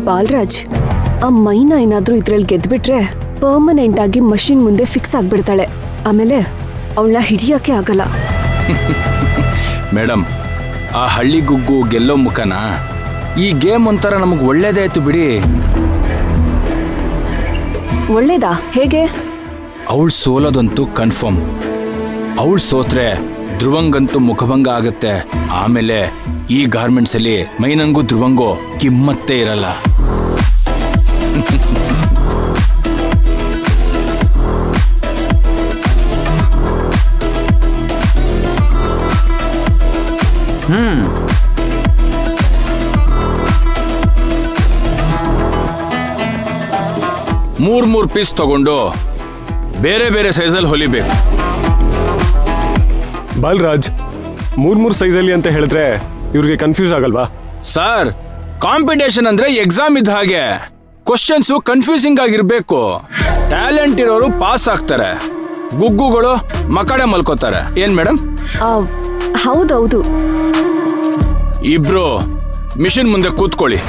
ಬಾಲರಾಜ್, ಆ ಮೈನಾ ಏನಾದ್ರೂ ಇದ್ರಲ್ಲಿ ಗೆದ್ಬಿಟ್ರೆ ಪರ್ಮನೆಂಟ್ ಆಗಿ ಮಷಿನ್ ಮುಂದೆ ಫಿಕ್ಸ್ ಆಗ್ಬಿಡ್ತಾಳೆ. ಆಮೇಲೆ ಅವಳನ್ನ ಹಿಡಿಯಕ್ಕೆ ಆಗಲ್ಲ. ಮೇಡಮ್, ಆ ಹಳ್ಳಿ ಗುಗ್ಗು ಗೆಲ್ಲೋ ಮುಖನ ಈ ಗೇಮ್ ಒಂಥರ ನಮಗೆ ಒಳ್ಳೇದೇ ಆಯ್ತು ಬಿಡಿ. ಒಳ್ಳೇದಾ? ಹೇಗೆ? ಅವಳು ಸೋಲೋದಂತೂ ಕನ್ಫರ್ಮ್. ಅವಳು ಸೋತ್ರೆ ಧ್ರುವಂಗಂತೂ ಮುಖಭಂಗ ಆಗುತ್ತೆ. ಆಮೇಲೆ ಈ ಗಾರ್ಮೆಂಟ್ಸ್ ಅಲ್ಲಿ ಮೈನಂಗೂ ಧ್ರುವಂಗೋ ಕಿಮ್ಮತ್ತೇ ಇರಲ್ಲ. ಮೂರ್ ಪೀಸ್ ತಗೊಂಡು ಬೇರೆ ಬೇರೆ ಸೈಜಲ್ಲಿ ಹೊಲಿಬೇಕು. ಬಾಲರಾಜ್, ಮೂರ್ ಸೈಜಲ್ಲಿ ಅಂತ ಹೇಳಿದ್ರೆ ಇವ್ರಿಗೆ ಕನ್ಫ್ಯೂಸ್ ಆಗಲ್ವಾ? ಸರ್, ಕಾಂಪಿಟೇಷನ್ ಅಂದ್ರೆ ಎಕ್ಸಾಮ್ ಇದ್ದ ಹಾಗೆ. ಕ್ವಶನ್ಸು ಕನ್ಫ್ಯೂಸಿಂಗ್ ಆಗಿರ್ಬೇಕು. ಟ್ಯಾಲೆಂಟ್ ಇರೋರು ಪಾಸ್ ಆಗ್ತಾರೆ, ಗುಗ್ಗುಗಳು ಮಕಡೆ ಮಲ್ಕೋತಾರೆ. ಏನ್ ಮೇಡಮ್? ಹೌದೌದು. ಇಬ್ರು ಮಿಷಿನ್ ಮುಂದೆ ಕೂತ್ಕೊಳ್ಳಿ.